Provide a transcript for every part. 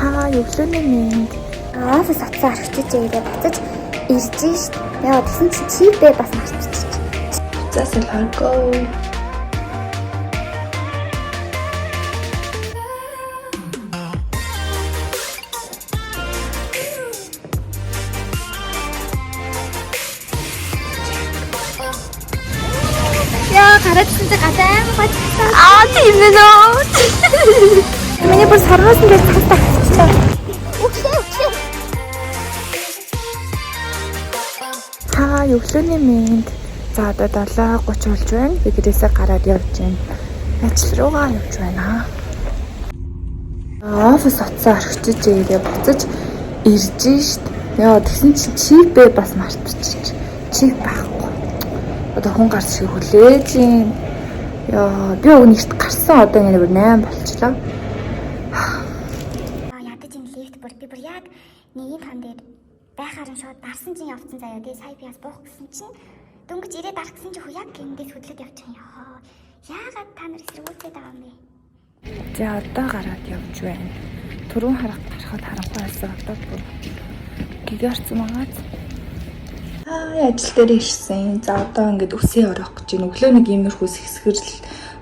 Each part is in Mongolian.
өглөөний мэнд. Офис оцоор очиж ирээ буцаж ирж шít. Яа тэгсэн чи чипээ бас мартчихчих. За салхарго. Яа гараадсан чи гадаа бацсан. Тийм нэ нөө. Миний бүр сарнасан дээр цалтаа хавчихлаа. Үхээ. Өглөөний мэнд. За одоо 7:30 болж байна. Би гэрээсээ гараад явж байна. Ажил руугаа явж байна. Офис оцоо орхиж ирээ буцаж ирж шít. Яа тэгсэн чи чипээ бас мартчихчих. Чип байхгүй. Одоо хүн гарч шиг хүлээж юм. Яа би өгнөшт гарсан одоо ингэ бүр 8 болчихлоо. Ядаж ин лифт бүр би бүр яг нэгэн хан дээр байхаар нь шууд дарсан чинь явцсан заяа. Тэгээ сая би бас буух гэсэн чинь дөнгөж ирээд дарах гэсэн чинь яг ингэж хөдлөд явчих юм яа. Яагаад та нар эсрэгүүцээд байгаа юм бэ? За одоо гараад явж байна. Түрүүн харахад харанхуй байсан одоо бүр гигэрсэн байгаа. Ажил дээр ирсэн. За одоо ингээд үсээ орох гэж байна. Өглөө нэг иймэрхүү хэсгэрл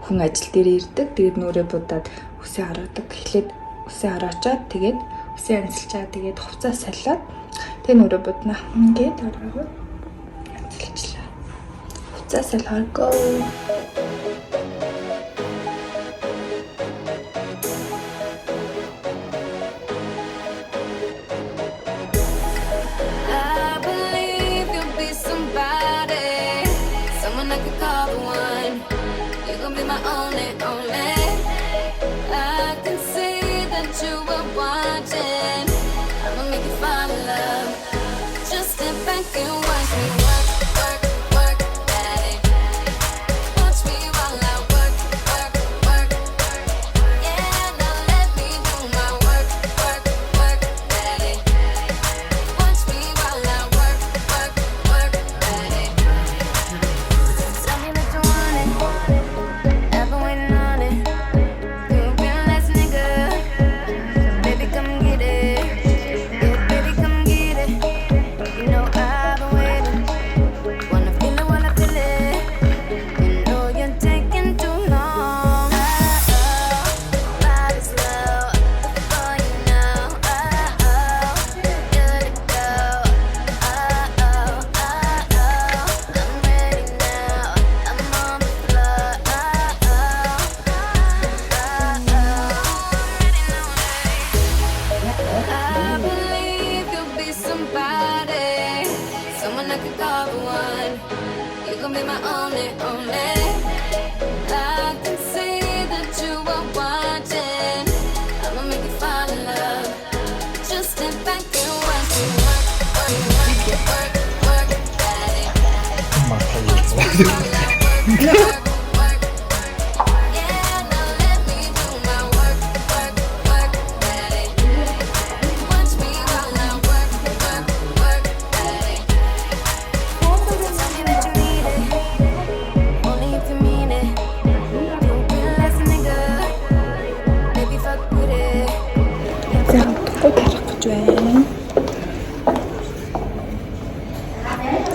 хүн ажил дээр ирдэг. Тэгээд нүрээ будаад үсээ ороодаг. Эхлээд үсээ ороочоод тэгээд үсээ анцалчаад тэгээд хувцас салаад тэг нүрээ будна. Ингээд ороод анцалчлаа. Хувцас салхарго.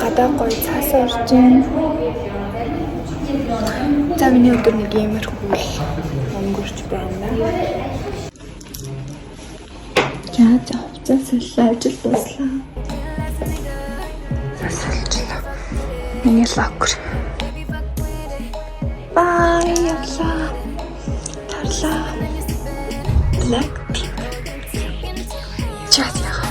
Гадаа гоё цаас орж байна. За миний өдөр нэг иймэрхүү өнгөрч байна. За хувцас саллаа, ажил дуслаа. Засалчлаа. Миний локер. Бай явлаа. Тарлаа. Blackpink. Чат яа.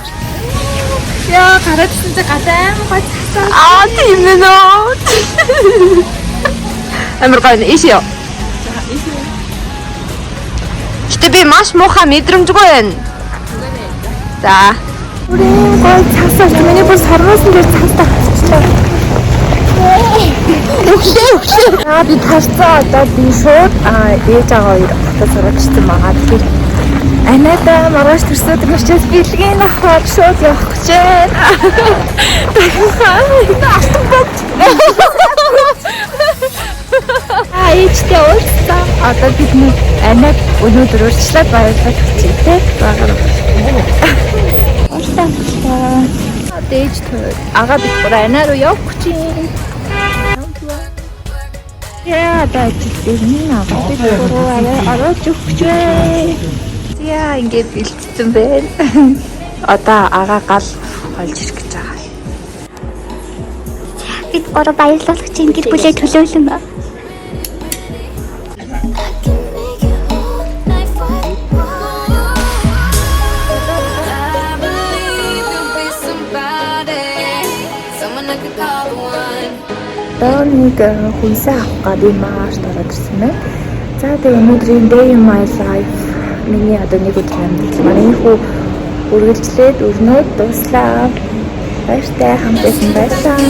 Яа гараадсан чи гадаа гоё цасаа. Тийм нэ нөө. Амар гоё ишээ. За ишээ. Гэтэ би маш муухай мэдрэмжгүй байна. За. Үрээ гоё цасаа. Миний бүр сарнасан дээр цасаа хавчихлаа. Өглөө. Би тарцаа одоо би шууд ээж аваа хоёр автаа сурагчсан байгаа. Тэгэхээр анадаа маргааш төрсөд гэрчээс бэлгийн авах шууд явах гэж байна. Ээжтэй уурсан. Одоо бидний анад өнөөдөр урьдчилаад баярлах гэж байна. Дээж агаа бид гурав анаа руу явах гэж юм. Яа даач тийм аа бид гурав орооч өгч бай. Яа ингээд бэлдсэн байна. Одоо агаа гал олж ирэх гэж байгаа. Бид гурав баярлуулах чинь гэр бүлээ төлөөлөн ба. Одоо нэг хүнсээ авах гэдэг марш ороод ирсэн байна. За тэгээ өнөөдрийн day in my life миний одоо нэг өдөр амьд манай хүү үргэлжлээд өрнөд дуслаа. Баяртай хамт байсан байсан.